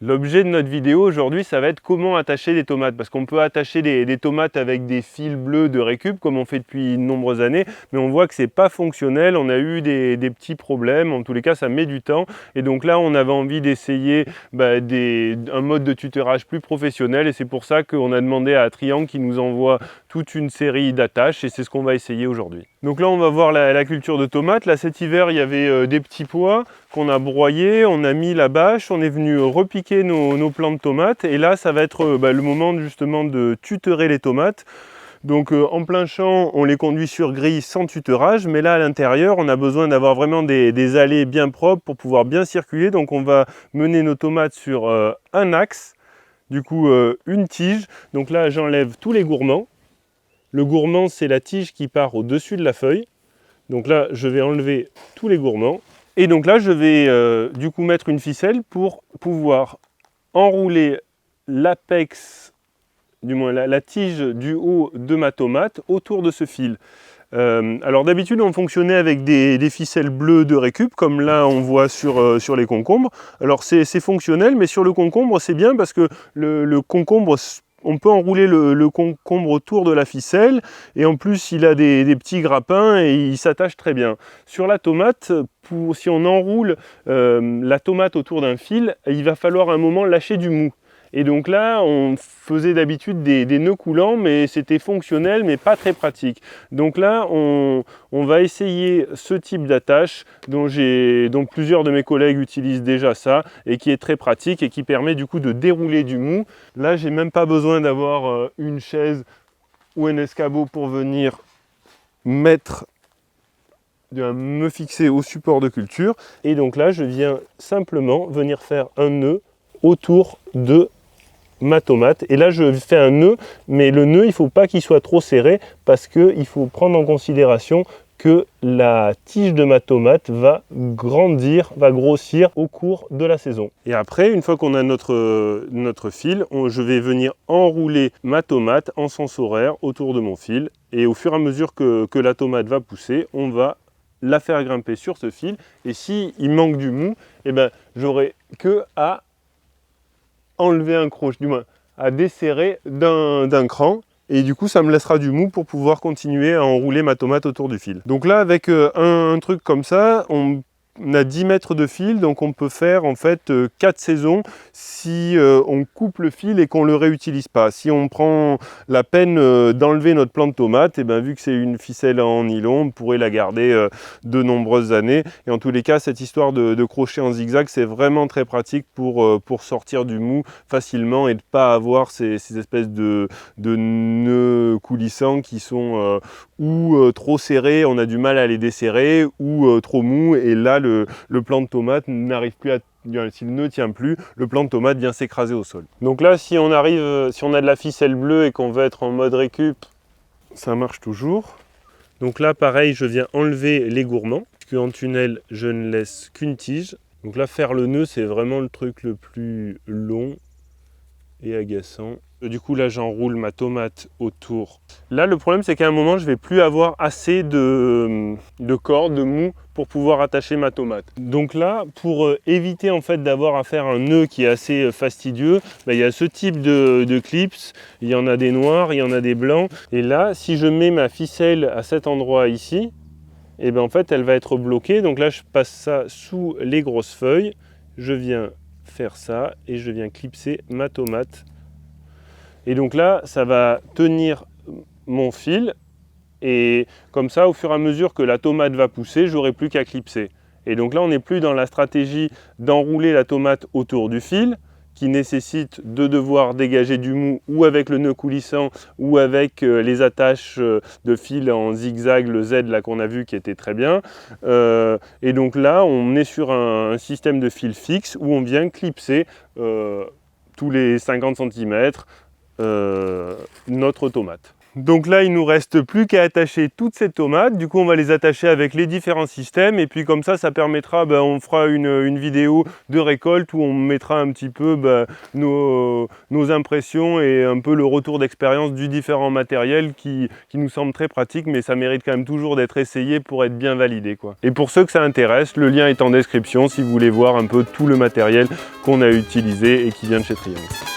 L'objet de notre vidéo aujourd'hui, ça va être comment attacher des tomates, parce qu'on peut attacher des tomates avec des fils bleus de récup, comme on fait depuis de nombreuses années, mais on voit que c'est pas fonctionnel, on a eu des petits problèmes, en tous les cas ça met du temps, et donc là on avait envie d'essayer un mode de tutorage plus professionnel, et c'est pour ça qu'on a demandé à Triangle qui nous envoie toute une série d'attaches, et c'est ce qu'on va essayer aujourd'hui. Donc là on va voir la culture de tomates. Là cet hiver il y avait des petits pois qu'on a broyés, on a mis la bâche, on est venu repiquer nos plants de tomates, et là ça va être le moment justement de tutorer les tomates. Donc en plein champ on les conduit sur grille sans tutorage, mais là à l'intérieur on a besoin d'avoir vraiment des allées bien propres pour pouvoir bien circuler. Donc on va mener nos tomates sur un axe, du coup une tige. Donc là j'enlève tous les gourmands. Le gourmand, c'est la tige qui part au-dessus de la feuille. Donc là, je vais enlever tous les gourmands. Et donc là, je vais du coup mettre une ficelle pour pouvoir enrouler l'apex, du moins la tige du haut de ma tomate autour de ce fil. Alors d'habitude, on fonctionnait avec des ficelles bleues de récup, comme là on voit sur les concombres. Alors c'est fonctionnel, mais sur le concombre, c'est bien parce que le concombre, on peut enrouler le concombre autour de la ficelle, et en plus il a des petits grappins et il s'attache très bien. Sur la tomate, si on enroule la tomate autour d'un fil, il va falloir à un moment lâcher du mou. Et donc là, on faisait d'habitude des nœuds coulants, mais c'était fonctionnel, mais pas très pratique. Donc là, on va essayer ce type d'attache dont plusieurs de mes collègues utilisent déjà ça, et qui est très pratique et qui permet du coup de dérouler du mou. Là, j'ai même pas besoin d'avoir une chaise ou un escabeau pour venir me fixer au support de culture. Et donc là, je viens simplement venir faire un nœud autour de ma tomate, et là je fais un nœud, mais le nœud il ne faut pas qu'il soit trop serré, parce qu'il faut prendre en considération que la tige de ma tomate va grandir, va grossir au cours de la saison. Et après, une fois qu'on a notre fil, je vais venir enrouler ma tomate en sens horaire autour de mon fil, et au fur et à mesure que la tomate va pousser, on va la faire grimper sur ce fil, et s'il manque du mou, j'aurai que à enlever un crochet, du moins à desserrer d'un cran, et du coup ça me laissera du mou pour pouvoir continuer à enrouler ma tomate autour du fil. Donc là avec un truc comme ça, on a 10 mètres de fil, donc on peut faire en fait 4 saisons si on coupe le fil et qu'on ne le réutilise pas. Si on prend la peine d'enlever notre plant de tomate, et vu que c'est une ficelle en nylon, on pourrait la garder de nombreuses années. Et en tous les cas, cette histoire de crochet en zigzag, c'est vraiment très pratique pour sortir du mou facilement et de ne pas avoir ces espèces de nœuds coulissants qui sont ou trop serrés, on a du mal à les desserrer, ou trop mous, et là le plant de tomate n'arrive plus à, si le nœud ne tient plus, le plant de tomate vient s'écraser au sol. Donc là, si on a de la ficelle bleue et qu'on veut être en mode récup, ça marche toujours. Donc là, pareil, je viens enlever les gourmands, puisque en tunnel, je ne laisse qu'une tige. Donc là, faire le nœud, c'est vraiment le truc le plus long et agaçant. Du coup, là, j'enroule ma tomate autour. Là, le problème, c'est qu'à un moment, je ne vais plus avoir assez de cordes, de mou, pour pouvoir attacher ma tomate. Donc là, pour éviter en fait d'avoir à faire un nœud qui est assez fastidieux, il y a ce type de clips. Il y en a des noirs, il y en a des blancs. Et là, si je mets ma ficelle à cet endroit ici, et en fait, elle va être bloquée. Donc là, je passe ça sous les grosses feuilles. Je viens faire ça et je viens clipser ma tomate. Et donc là, ça va tenir mon fil, et comme ça, au fur et à mesure que la tomate va pousser, j'aurai plus qu'à clipser. Et donc là, on n'est plus dans la stratégie d'enrouler la tomate autour du fil, qui nécessite de devoir dégager du mou, ou avec le nœud coulissant, ou avec les attaches de fil en zigzag, le Z là qu'on a vu qui était très bien. Et donc là, on est sur un système de fil fixe où on vient clipser tous les 50 cm notre tomate. Donc là, il nous reste plus qu'à attacher toutes ces tomates. Du coup, on va les attacher avec les différents systèmes. Et puis comme ça permettra, on fera une vidéo de récolte où on mettra un petit peu nos impressions et un peu le retour d'expérience du différent matériel qui nous semble très pratique, mais ça mérite quand même toujours d'être essayé pour être bien validé, quoi. Et pour ceux que ça intéresse, le lien est en description si vous voulez voir un peu tout le matériel qu'on a utilisé et qui vient de chez Triumph.